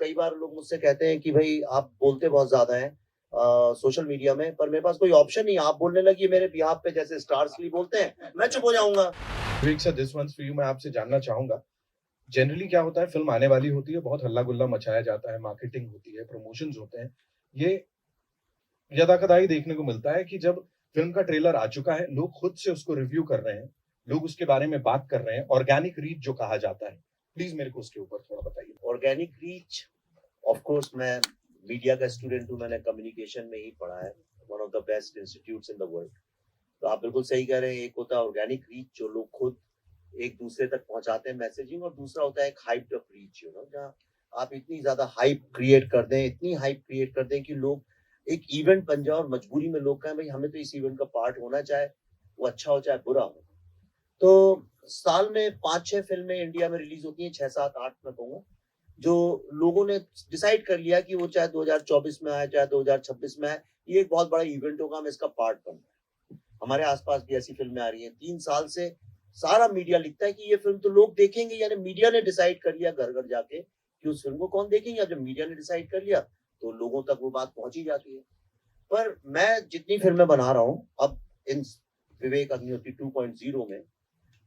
कई बार लोग मुझसे कहते हैं कि भाई आप बोलते बहुत ज्यादा हैं सोशल मीडिया में, पर मेरे पास कोई ऑप्शन नहीं। आप बोलने लगी मेरे बिहाफ पे, जैसे स्टार्स भी बोलते हैं, मैं चुप हो जाऊंगा। Vivek sir, this one's for you. मैं आपसे जानना चाहूंगा, जनरली क्या होता है, फिल्म आने वाली होती है, बहुत हल्ला गुल्ला मचाया जाता है, मार्केटिंग होती है, प्रमोशंस होते हैं। ये यदाकदाई देखने को मिलता है कि जब फिल्म का ट्रेलर आ चुका है, लोग खुद से उसको रिव्यू कर रहे हैं, लोग उसके बारे में बात कर रहे हैं, ऑर्गेनिक रीच जो कहा जाता है। प्लीज मेरे को उसके ऊपर थोड़ा बताइए। ऑर्गेनिक रीच, ऑफ कोर्स मैं मीडिया का स्टूडेंट हूँ, मैंने कम्युनिकेशन में ही पढ़ा है, one of the best institutes in the world. तो आप बिल्कुल सही कह रहे हैं। एक होता है ऑर्गेनिक रीच, जो लोग खुद एक दूसरे तक पहुंचाते हैं मैसेजिंग, और दूसरा होता है एक हाइप्ड अप रीच, जहाँ आप इतनी ज्यादा हाइप क्रिएट कर दें, इतनी हाइप क्रिएट कर दें कि लोग एक इवेंट बन जाए और मजबूरी में लोग कहें भाई हमें तो इस इवेंट का पार्ट होना, चाहे वो अच्छा हो चाहे बुरा हो। तो साल में 5-6 फिल्में इंडिया में रिलीज होती हैं, 6-7-8 मैं कहूँगा, जो लोगों ने डिसाइड कर लिया कि वो चाहे 2024 में आए चाहे 2026 में आए, ये एक बहुत बड़ा इवेंट होगा, हम इसका पार्ट बनना है। हमारे आसपास भी ऐसी फिल्में आ रही हैं। 3 साल से सारा मीडिया लिखता है कि ये फिल्म तो लोग देखेंगे, यानी मीडिया ने डिसाइड कर लिया घर घर जाके कि उस फिल्म को कौन देखेंगे। अब जब मीडिया ने डिसाइड कर लिया तो लोगों तक वो बात पहुंची जाती है। पर मैं जितनी फिल्में बना रहा हूँ अब इन विवेक अग्निहोत्री 2.0 में,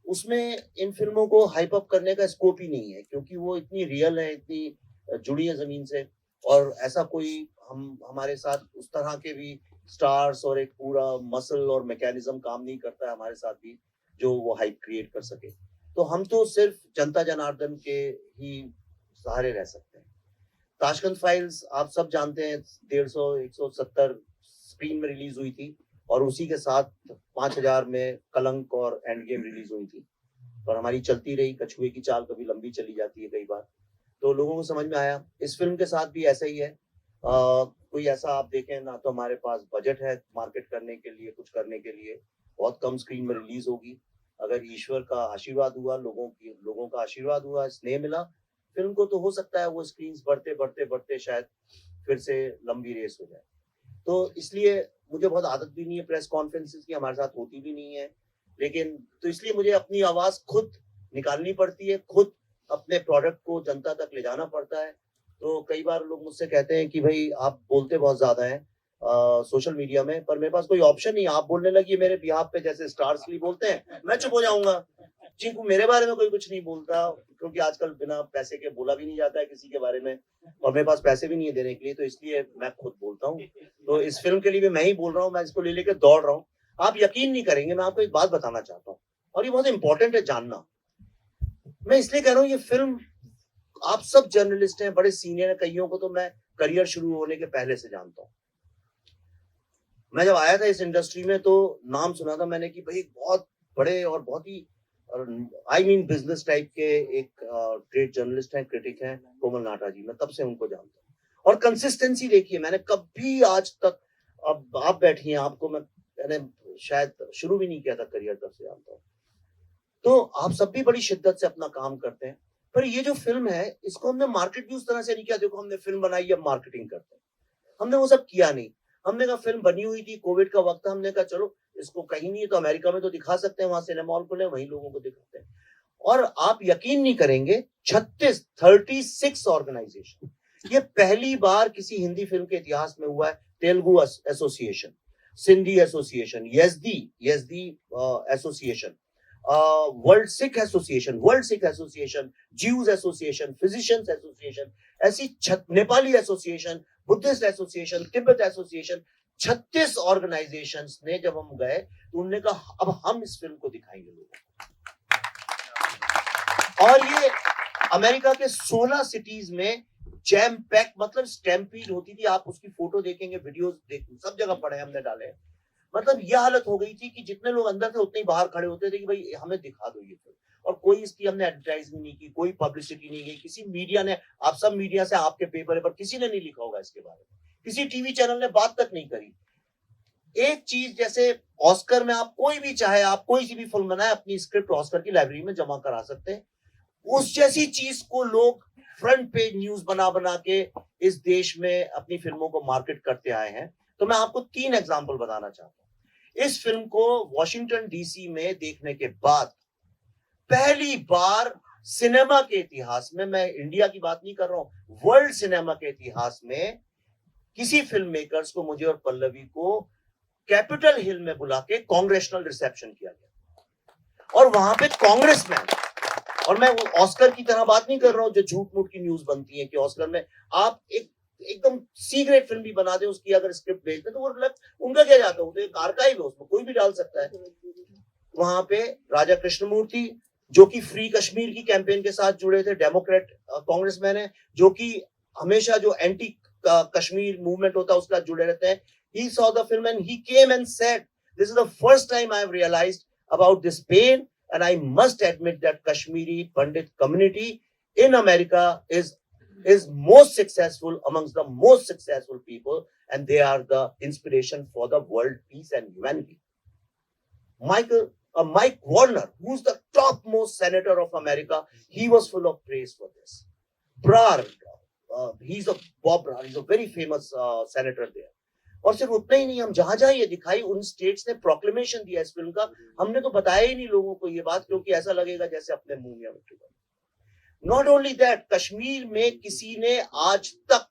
उसमें इन फिल्मों को हाइप अप करने का स्कोप ही नहीं है, क्योंकि वो इतनी रियल है, इतनी जुड़ी है जमीन से। और ऐसा कोई हमारे साथ उस तरह के भी स्टार्स और एक पूरा मसल और मैकेनिज्म काम नहीं करता है हमारे साथ भी, जो वो हाइप क्रिएट कर सके। तो हम तो सिर्फ जनता जनार्दन के ही सहारे रह सकते हैं। ताशकंद फाइल्स आप सब जानते हैं, 150-170 स्क्रीन में रिलीज हुई थी, और उसी के साथ 5000 में कलंक और एंड गेम रिलीज हुई थी। और हमारी चलती रही, कछुए की चाल कभी लंबी चली जाती है कई बार। तो लोगों को समझ में आया। इस फिल्म के साथ भी ऐसा ही है। कोई ऐसा आप देखें ना, तो हमारे पास बजट है मार्केट करने के लिए, कुछ करने के लिए, बहुत कम स्क्रीन में रिलीज होगी। अगर ईश्वर का आशीर्वाद हुआ, लोगों का आशीर्वाद हुआ, स्नेह मिला फिल्म को, तो हो सकता है वो स्क्रीन बढ़ते बढ़ते बढ़ते शायद फिर से लंबी रेस हो जाए। तो इसलिए मुझे बहुत आदत भी नहीं है प्रेस कॉन्फ्रेंसेस की, हमारे साथ होती भी नहीं है। लेकिन तो इसलिए मुझे अपनी आवाज खुद निकालनी पड़ती है, खुद अपने प्रोडक्ट को जनता तक ले जाना पड़ता है। तो कई बार लोग मुझसे कहते हैं कि भाई आप बोलते बहुत ज्यादा हैं सोशल मीडिया में, पर मेरे पास कोई ऑप्शन नहीं। आप बोलने लगी मेरे बिहाफ पे, जैसे स्टार्स भी बोलते हैं, मैं चुप हो जाऊंगा। जी, मेरे बारे में कोई कुछ नहीं बोलता, क्योंकि आजकल बिना पैसे के बोला भी नहीं जाता है किसी के बारे में, और मेरे पास पैसे भी नहीं है देने के लिए, तो इसलिए मैं खुद बोलता हूँ। तो इस फिल्म के लिए भी मैं ही बोल रहा हूँ, मैं इसको ले लेकर दौड़ रहा हूँ। आप यकीन नहीं करेंगे, मैं आपको एक बात बताना चाहता हूँ, और ये बहुत इंपॉर्टेंट है जानना। मैं इसलिए कह रहा हूँ, ये फिल्म, आप सब जर्नलिस्ट हैं, बड़े सीनियर हैं, कईयों को तो मैं करियर शुरू होने के पहले से जानता हूँ। मैं जब आया था इस इंडस्ट्री में तो नाम सुना था मैंने कि भाई बहुत बड़े और बहुत ही बिजनेस टाइप के एक ट्रेड जर्नलिस्ट हैं, क्रिटिक हैं, कोमल नाटा जी। मैं तब से उनको जानता हूँ, और कंसिस्टेंसी देखिए, मैंने कभी आज तक, अब आप बैठी हैं, आपको मैंने शायद शुरू भी नहीं किया था करियर, तब से जानता हूँ। तो आप सब भी बड़ी शिद्दत से अपना काम करते हैं। पर ये जो फिल्म है, इसको हमने मार्केट भी उस तरह से नहीं किया, देखो हमने फिल्म बनाई, अब मार्केटिंग करते हैं, हमने वो सब किया नहीं। हमने कहा फिल्म बनी हुई थी, कोविड का वक्त था, हमने कहा चलो इसको कहीं नहीं तो अमेरिका में तो दिखा सकते हैं, वहां सिनेमा हॉल खुले, वहीं लोगों को दिखाते हैं। और आप यकीन नहीं करेंगे, 36 ऑर्गेनाइजेशन, ये पहली बार किसी हिंदी फिल्म के इतिहास में हुआ है। Telugu association, Sindhi association, Yazdi Yazdi association, world Sikh association, Jews association, physicians association, ऐसी Nepali association, Buddhist association, Tibet association, 36 organisations ने जब हम गए तो उन्होंने कहा अब हम इस फिल्म को दिखाएंगे लोगों को। और ये अमेरिका के 16 सिटीज में जैम पैक, मतलब स्टैम्पीड होती थी। आप उसकी फोटो देखेंगे, वीडियोस देखेंगे, सब जगह पड़े हमने डाले। मतलब यह हालत हो गई थी कि जितने लोग अंदर थे उतने ही बाहर खड़े होते थे कि भाई हमें दिखा दो ये फिल्म। और कोई इसकी हमने एडवर्टाइजमेंट नहीं की, कोई पब्लिसिटी नहीं की, किसी मीडिया ने, आप सब मीडिया से आपके पेपर पर किसी ने नहीं लिखा होगा इसके बारे में, किसी टीवी चैनल ने बात तक नहीं करी। एक चीज जैसे ऑस्कर में आप कोई भी चाहे, आप कोई सी भी फिल्म बनाए, अपनी स्क्रिप्ट ऑस्कर की लाइब्रेरी में जमा करा सकते हैं। उस जैसी चीज को लोग फ्रंट पेज न्यूज बना बना के इस देश में अपनी फिल्मों को मार्केट करते आए हैं। तो मैं आपको 3 एग्जाम्पल बताना चाहता हूं। इस फिल्म को वॉशिंगटन डीसी में देखने के बाद पहली बार सिनेमा के इतिहास में, मैं इंडिया की बात नहीं कर रहा हूं, वर्ल्ड सिनेमा के इतिहास में किसी फिल्म मेकर्स को, मुझे और पल्लवी को, कैपिटल हिल में बुला के कांग्रेशनल रिसेप्शन किया गया और वहां पे कांग्रेसमैन, और मैं ऑस्कर की तरह बात नहीं कर रहा हूं जो झूठ मूठ की न्यूज बनती है कि ऑस्कर में आप एकदम सी ग्रेड फिल्म भी बना दे, उसकी अगर स्क्रिप्ट भेज दे तो वो उनका क्या जाता है, तो एक आर्काइव है, उसमें कोई भी डाल सकता है। वहां पे राजा कृष्णमूर्ति जो कि फ्री कश्मीर की कैंपेन के साथ जुड़े थे, डेमोक्रेट कांग्रेसमैन है, जो कि हमेशा जो एंटी कश्मीर मूवमेंट होता है उसके साथ जुड़े रहते हैं। He saw the film and he came and said, "This is the first time I have realized about this pain, and I must admit that Kashmiri Pandit community in America is most successful amongst the most successful people, and they are the inspiration for the world peace and humanity." Mike Warner, who's the topmost senator of America, he was full of praise for this. Brar, he's a very famous senator there. और सिर्फ उतना ही नहीं, हम जहां जहां ये दिखाई, उन स्टेट्स ने प्रोक्लेमेशन दिया इस फिल्म का, हमने तो बताया ही नहीं लोगों को ये बात, क्योंकि ऐसा लगेगा जैसे अपने मुंह में मिट्टी बनी। नॉट ओनली दैट, कश्मीर में किसी ने आज तक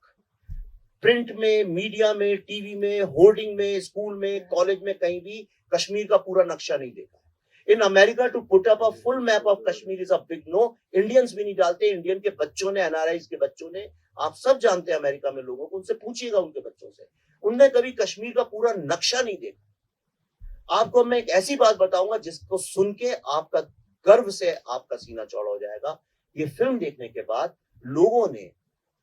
प्रिंट में, मीडिया में, टीवी में, होर्डिंग में, स्कूल में, कॉलेज में, कहीं भी कश्मीर का पूरा नक्शा नहीं देखा। In America to put up a full map of Kashmir is a big no. Indians भी नहीं डालते, इंडियन के बच्चों ने, एनआरआई के बच्चों ने, आप सब जानते हैं अमेरिका में लोगों को, उनसे पूछिएगा उनके बच्चों से, उनने कभी कश्मीर का पूरा नक्शा नहीं देखा। आपको मैं एक ऐसी बात बताऊंगा जिसको सुन के आपका गर्व से आपका सीना चौड़ा हो जाएगा। ये फिल्म देखने के बाद लोगों ने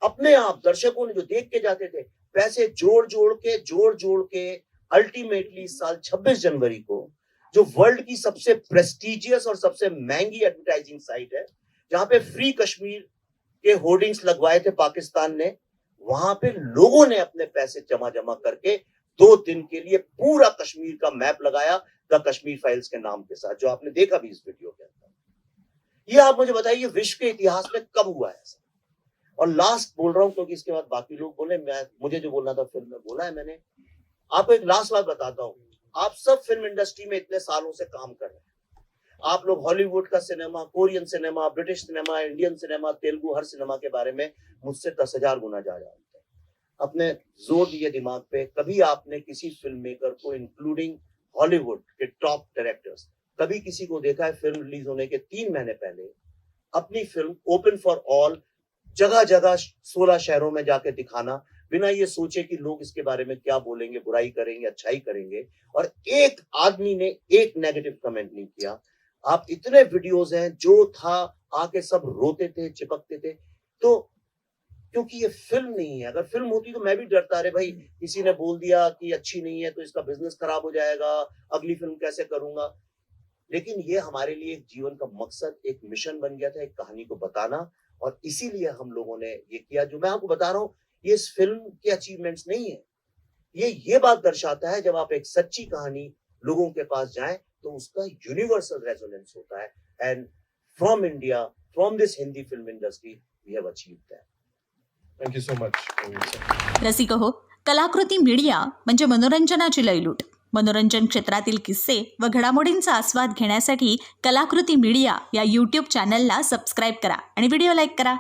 अपने आप, दर्शकों ने जो देख के जाते थे, पैसे जोड़ जोड़ के अल्टीमेटली साल 26 जनवरी को, जो वर्ल्ड की सबसे प्रेस्टिजियस और सबसे महंगी एडवर्टाइजिंग साइट है, जहां पे फ्री कश्मीर के होर्डिंग्स लगवाए थे पाकिस्तान ने, वहां पे लोगों ने अपने पैसे जमा करके 2 दिन के लिए पूरा कश्मीर का मैप लगाया, द कश्मीर फाइल्स के नाम के साथ, जो आपने देखा भी इस वीडियो के अंदर। ये आप मुझे बताइए विश्व के इतिहास में कब हुआ है ऐसा? और लास्ट बोल रहा हूं क्योंकि इसके बाद बाकी लोग बोले, मुझे जो बोलना था फिल्म में बोला है मैंने। आपको एक लास्ट बात बताता हूं, आप सब फिल्म इंडस्ट्री में इतने सालों से काम कर रहे हैं, आप लोग हॉलीवुड का cinema, Korean cinema, British cinema, Indian cinema, Telugu, हर सिनेमा के बारे में मुझसे 10,000 गुना ज्यादा जानते हैं। अपने जोर दिए दिमाग पे, कभी आपने किसी फिल्म मेकर को, इंक्लूडिंग हॉलीवुड के टॉप डायरेक्टर्स, कभी किसी को देखा है फिल्म रिलीज होने के 3 महीने पहले अपनी फिल्म ओपन फॉर ऑल जगह 16 शहरों में जाके दिखाना, बिना ये सोचे कि लोग इसके बारे में क्या बोलेंगे, बुराई करेंगे, अच्छाई करेंगे, और एक आदमी ने एक नेगेटिव कमेंट नहीं किया। आप इतने वीडियोस हैं, जो था आके सब रोते थे, चिपकते थे, तो क्योंकि ये फिल्म नहीं है। अगर फिल्म होती तो मैं भी डरता, अरे भाई किसी ने बोल दिया कि अच्छी नहीं है तो इसका बिजनेस खराब हो जाएगा, अगली फिल्म कैसे करूंगा। लेकिन ये हमारे लिए एक जीवन का मकसद, एक मिशन बन गया था, एक कहानी को बताना, और इसीलिए हम लोगों ने ये किया। जो मैं आपको बता रहा हूं, ये इस फिल्म के अचीवमेंट्स नहीं है, ये बात दर्शाता है जब आप एक सच्ची कहानी लोगों के पास जाएं तो उसका यूनिवर्सल रेजोनेंस होता है। And from India, from this Hindi film industry, we have achieved that. Thank you so much. रसिक हो, कलाकृती मीडिया म्हणजे मनोरंजनाची लयलूट. मनोरंजन क्षेत्रातील किस्से व घडामोडींचा आस्वाद घेण्यासाठी कलाकृती मीडिया या यूट्यूब चॅनलला सबस्क्राईब करा आणि व्हिडिओ लाईक करा.